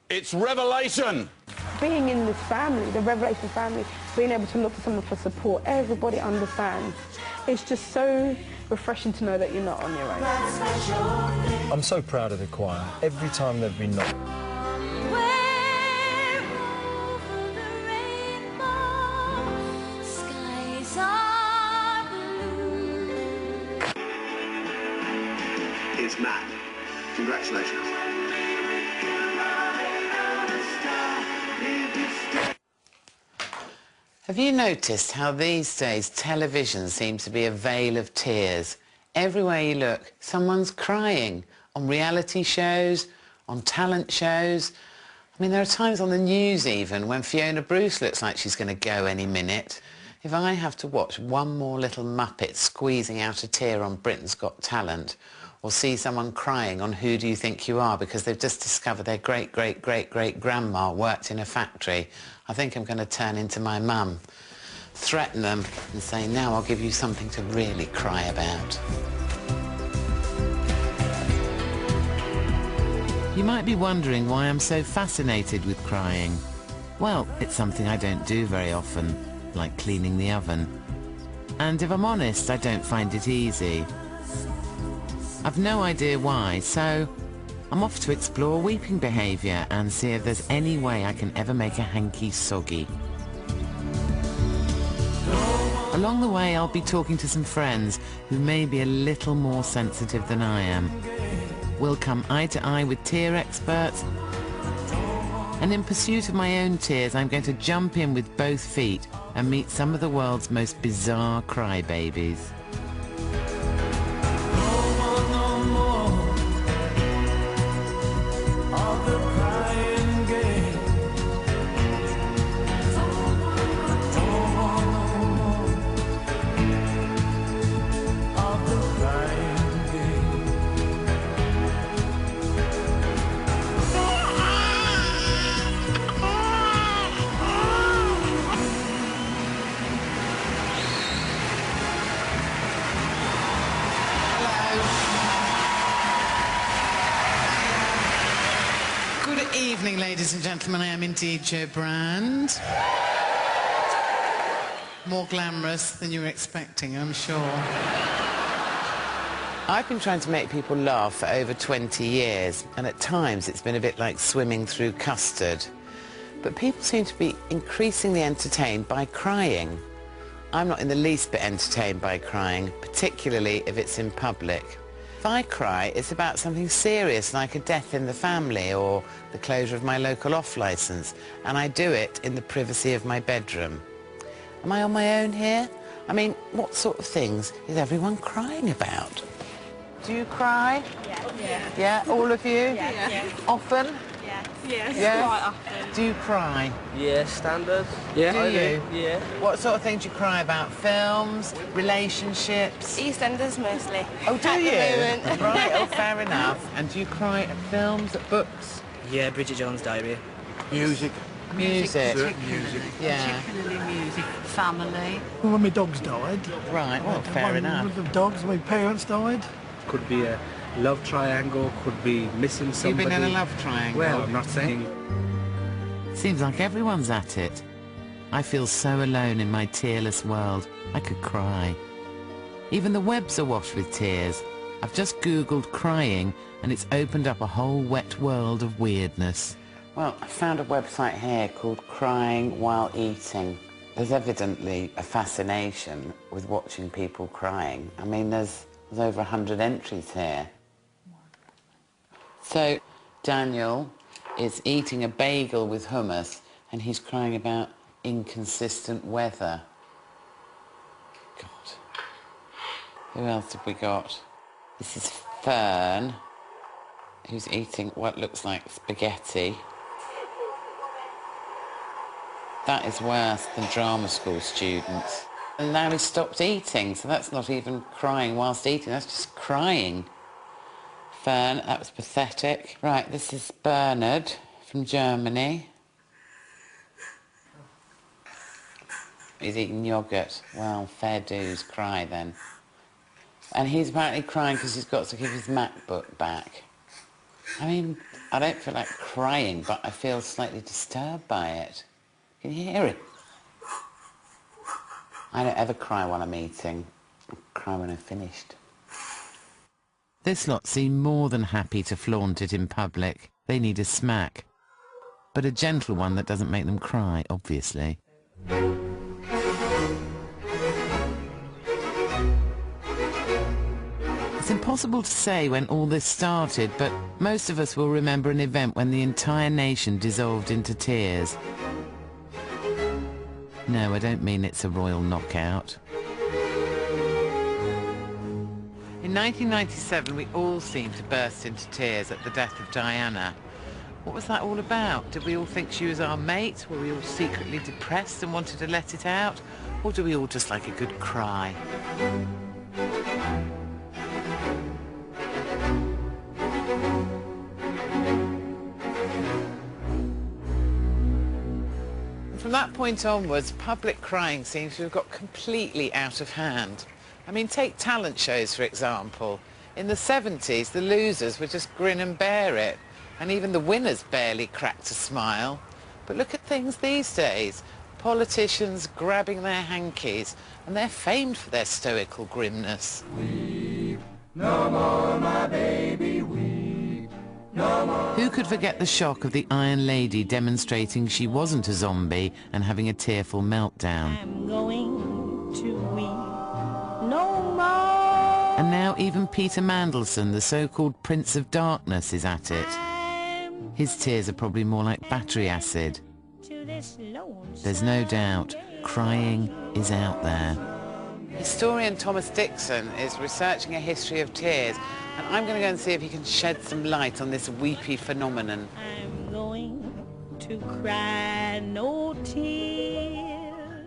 It's revelation. Being in this family, the Revelation family, being able to look to someone for support, everybody understands. It's just so refreshing to know that you're not on your own. I'm so proud of the choir. Every time they've been knocked. It's mad. Congratulations. Have you noticed how these days television seems to be a veil of tears? Everywhere you look, someone's crying. On reality shows, on talent shows. I mean, there are times on the news even when Fiona Bruce looks like she's going to go any minute. If I have to watch one more little muppet squeezing out a tear on Britain's Got Talent, or see someone crying on Who Do You Think You Are because they've just discovered their great-great-great-great-grandma worked in a factory, I think I'm going to turn into my mum, threaten them and say, now I'll give you something to really cry about. You might be wondering why I'm so fascinated with crying. Well, it's something I don't do very often, like cleaning the oven. And if I'm honest, I don't find it easy. I've no idea why, so I'm off to explore weeping behaviour and see if there's any way I can ever make a hanky soggy. Along the way, I'll be talking to some friends who may be a little more sensitive than I am. We'll come eye to eye with tear experts, and in pursuit of my own tears, I'm going to jump in with both feet and meet some of the world's most bizarre crybabies. Good evening, ladies and gentlemen. I am indeed Jo Brand. More glamorous than you were expecting, I'm sure. I've been trying to make people laugh for over 20 years, and at times it's been a bit like swimming through custard. But people seem to be increasingly entertained by crying. I'm not in the least bit entertained by crying, particularly if it's in public. If I cry, it's about something serious like a death in the family or the closure of my local off-licence, and I do it in the privacy of my bedroom. Am I on my own here? I mean, what sort of things is everyone crying about? Do you cry? Yeah. Yeah, all of you? Yeah. Often? Yes. Yeah? Quite often. Do you cry? Yeah, standard. Yeah. Do you? Yeah. What sort of things do you cry about? Films? Relationships? EastEnders mostly. Oh, do At you? the moment. Right, oh, fair enough. And do you cry at films, at books? Yeah, Bridget Jones' Diary. Music. Music? Music. Yeah. Particularly music, family. When my dogs died. Right, well, fair enough. One of the dogs, my parents died. Could be a love triangle, could be missing somebody. You've been in a love triangle? Well, I'm not saying. Seems like everyone's at it. I feel so alone in my tearless world, I could cry. Even the web's awash with tears. I've just Googled crying, and it's opened up a whole wet world of weirdness. Well, I found a website here called Crying While Eating. There's evidently a fascination with watching people crying. I mean, there's over 100 entries here. So, Daniel is eating a bagel with hummus, and he's crying about inconsistent weather. God. Who else have we got? This is Fern, who's eating what looks like spaghetti. That is worse than drama school students. And now he's stopped eating, so that's not even crying whilst eating, that's just crying. Fern, that was pathetic. Right, this is Bernard from Germany. He's eating yoghurt. Well, fair dues, cry then. And he's apparently crying because he's got to give his MacBook back. I mean, I don't feel like crying, but I feel slightly disturbed by it. Can you hear it? I don't ever cry while I'm eating. I cry when I've finished. This lot seem more than happy to flaunt it in public. They need a smack. But a gentle one that doesn't make them cry, obviously. It's impossible to say when all this started, but most of us will remember an event when the entire nation dissolved into tears. No, I don't mean it's a royal knockout. In 1997, we all seemed to burst into tears at the death of Diana. What was that all about? Did we all think she was our mate? Were we all secretly depressed and wanted to let it out? Or do we all just like a good cry? From that point onwards, public crying seems to have got completely out of hand. I mean, take talent shows, for example. In the 70s, the losers would just grin and bear it, and even the winners barely cracked a smile. But look at things these days. Politicians grabbing their hankies, and they're famed for their stoical grimness. Weep no more, my baby, weep no more. Who could forget the shock of the Iron Lady demonstrating she wasn't a zombie and having a tearful meltdown? I'm going to weep no more. And now even Peter Mandelson, the so-called Prince of Darkness, is at it. His tears are probably more like battery acid. There's no doubt, crying is out there. Historian Thomas Dixon is researching a history of tears, and I'm going to go and see if he can shed some light on this weepy phenomenon. I'm going to cry no tears.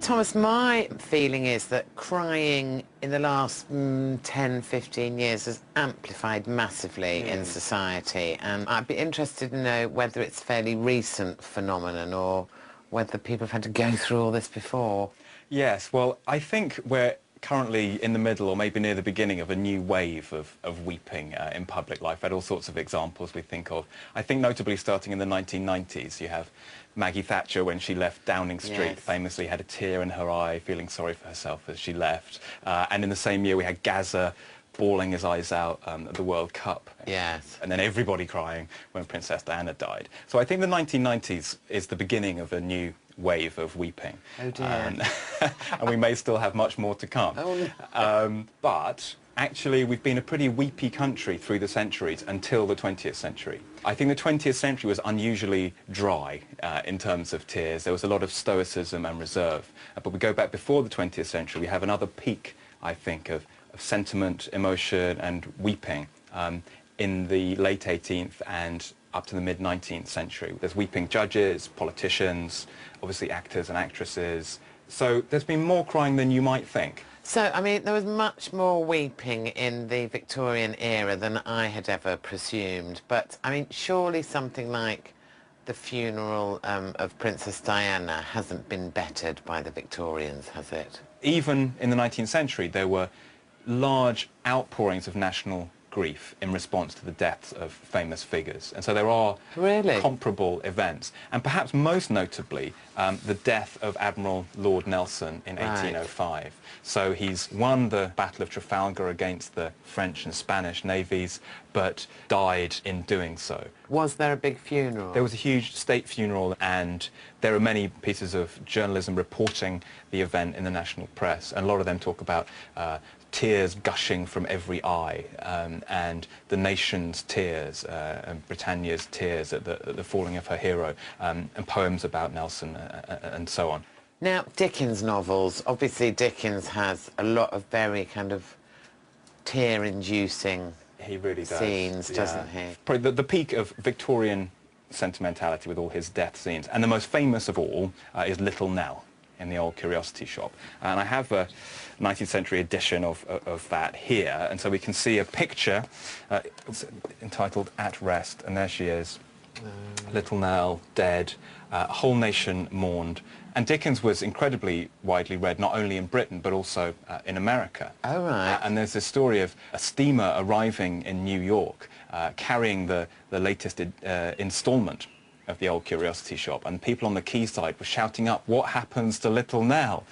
Thomas, my feeling is that crying in the last 10, 15 years has amplified massively in society, and I'd be interested to know whether it's a fairly recent phenomenon or whether people have had to go through all this before. Yes, well, I think we're currently in the middle or maybe near the beginning of a new wave of weeping in public life. Had all sorts of examples we think of. I think notably starting in the 1990s, you have Maggie Thatcher, when she left Downing Street, famously had a tear in her eye, feeling sorry for herself as she left. And in the same year, we had Gaza bawling his eyes out at the World Cup. Yes. And then everybody crying when Princess Diana died. So I think the 1990s is the beginning of a new wave of weeping. Oh dear. And we may still have much more to come. Oh, no. But actually, we've been a pretty weepy country through the centuries until the 20th century. I think the 20th century was unusually dry in terms of tears. There was a lot of stoicism and reserve. But we go back before the 20th century, we have another peak, I think, of sentiment, emotion and weeping in the late 18th and up to the mid-19th century. There's weeping judges, politicians, obviously actors and actresses. So there's been more crying than you might think. So, I mean, there was much more weeping in the Victorian era than I had ever presumed. But, I mean, surely something like the funeral of Princess Diana hasn't been bettered by the Victorians, has it? Even in the 19th century, there were large outpourings of national grief in response to the deaths of famous figures. And so there are comparable events. And perhaps most notably, the death of Admiral Lord Nelson in 1805. So he's won the Battle of Trafalgar against the French and Spanish navies, but died in doing so. Was there a big funeral? There was a huge state funeral, and there are many pieces of journalism reporting the event in the national press, and a lot of them talk about tears gushing from every eye, and the nation's tears, and Britannia's tears at the falling of her hero, and poems about Nelson, and so on. Now, Dickens novels, obviously Dickens has a lot of very kind of tear-inducing scenes, doesn't he? Probably the peak of Victorian sentimentality with all his death scenes, and the most famous of all is Little Nell in the old curiosity shop. And I have a 19th century edition of that here, and so we can see a picture entitled At Rest, and there she is, Little Nell, dead. A whole nation mourned, And Dickens was incredibly widely read, not only in Britain, but also in America. Oh, right. And there's this story of a steamer arriving in New York, carrying the latest instalment of the old curiosity shop, and people on the quayside were shouting up, "What happens to little Nell?"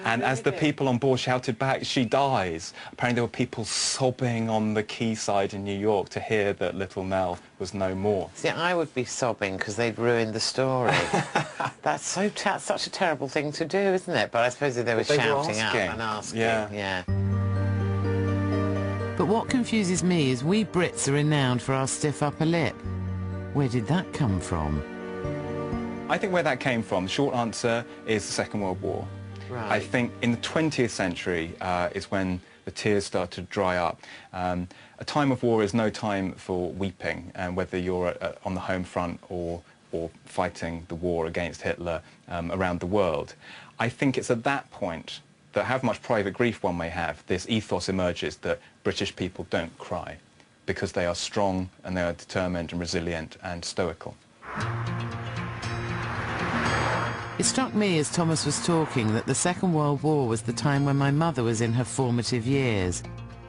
And as the people on board shouted back, "She dies," apparently there were people sobbing on the quayside in New York to hear that little Nell was no more. See, I would be sobbing because they'd ruined the story. That's such a terrible thing to do, isn't it? But I suppose if they were shouting up and asking. Yeah. But what confuses me is we Brits are renowned for our stiff upper lip. Where did that come from? I think where that came from, the short answer is the Second World War. Right. I think in the 20th century is when the tears start to dry up. A time of war is no time for weeping, and whether you're on the home front or fighting the war against Hitler around the world. I think it's at that point that, however much private grief one may have, this ethos emerges that British people don't cry, because they are strong and they are determined and resilient and stoical. It struck me as Thomas was talking that the Second World War was the time when my mother was in her formative years.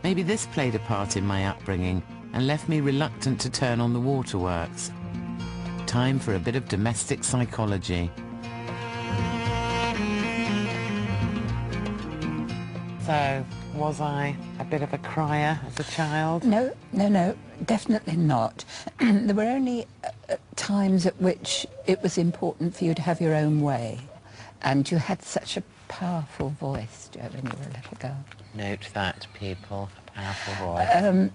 Maybe this played a part in my upbringing and left me reluctant to turn on the waterworks. Time for a bit of domestic psychology. So, was I a bit of a crier as a child? No, definitely not. There were only times at which it was important for you to have your own way, and you had such a powerful voice, Jo, when you were a little girl. Note that, people, a powerful voice.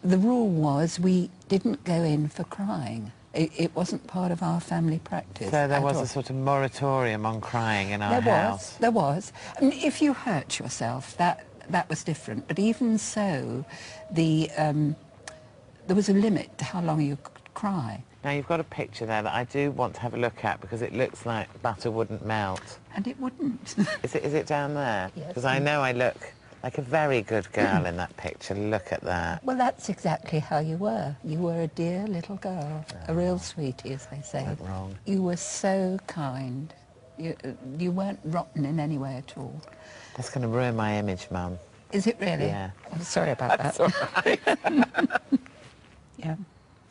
The rule was we didn't go in for crying. It wasn't part of our family practice. So there was a sort of moratorium on crying in our house? There was. I mean, if you hurt yourself, that was different. But even so, there was a limit to how long you could cry. Now, you've got a picture there that I do want to have a look at because it looks like butter wouldn't melt. And it wouldn't. Is it down there? Yes. Because I know I look like a very good girl in that picture. Look at that. Well, that's exactly how you were. You were a dear little girl, a real sweetie, as they say. Not wrong. You were so kind. You weren't rotten in any way at all. That's going to ruin my image, Mum. Is it really? Yeah. I'm sorry about That's that. all right. Yeah.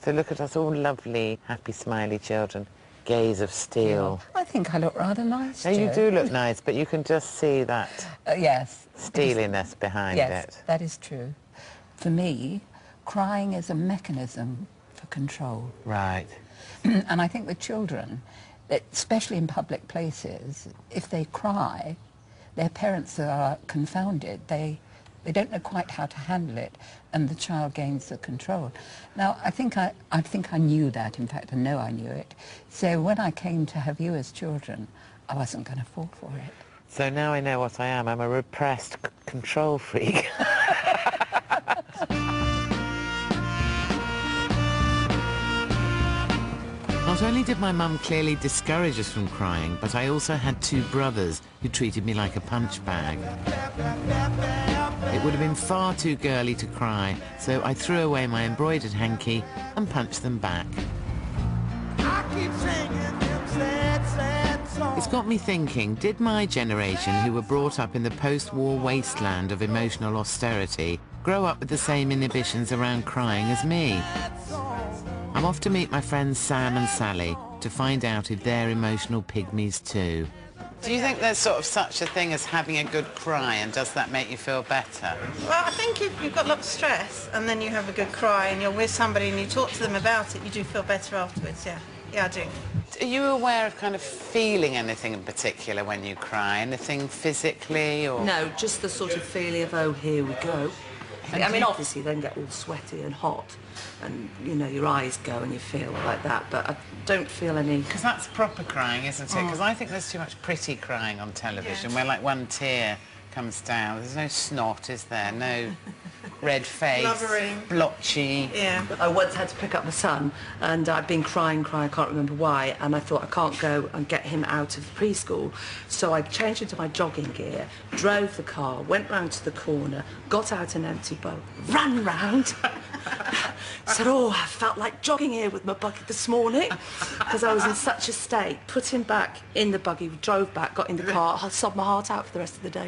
So look at us, all lovely, happy, smiley children. Gaze of steel. I think I look rather nice, No, you Jo. do look nice, but you can just see that yes. steeliness behind Yes, it. that is true. For me, crying is a mechanism for control. Right. And I think with children, especially in public places, if they cry, their parents are confounded. They don't know quite how to handle it, and the child gains the control. Now, I think I knew that. In fact, I know I knew it. So when I came to have you as children, I wasn't going to fall for it. So now I know what I am. I'm a repressed control freak. Not only did my mum clearly discourage us from crying, but I also had two brothers who treated me like a punch bag. It would have been far too girly to cry, so I threw away my embroidered hanky and punched them back. It's got me thinking, did my generation, who were brought up in the post-war wasteland of emotional austerity, grow up with the same inhibitions around crying as me? I'm off to meet my friends Sam and Sally to find out if they're emotional pygmies too. Do you think there's sort of such a thing as having a good cry, and does that make you feel better? Well, I think if you've got lots of stress and then you have a good cry and you're with somebody and you talk to them about it, you do feel better afterwards, yeah. Yeah, I do. Are you aware of kind of feeling anything in particular when you cry? Anything physically or...? No, just the sort of feeling of, oh, here we go. I mean, obviously, then get all sweaty and hot, and, you know, your eyes go and you feel like that, but I don't feel any... Because that's proper crying, isn't it? Because I think there's too much pretty crying on television, where, like, one tear comes down. There's no snot, is there? No red face, Blubbering. blotchy. Yeah. I once had to pick up my son, and I'd been crying, I can't remember why, and I thought I can't go and get him out of preschool. So I changed into my jogging gear, drove the car, went round to the corner, got out an empty bowl, ran round, Said, oh, I felt like jogging here with my buggy this morning because I was in such a state. Put him back in the buggy, drove back, got in the car, I sobbed my heart out for the rest of the day.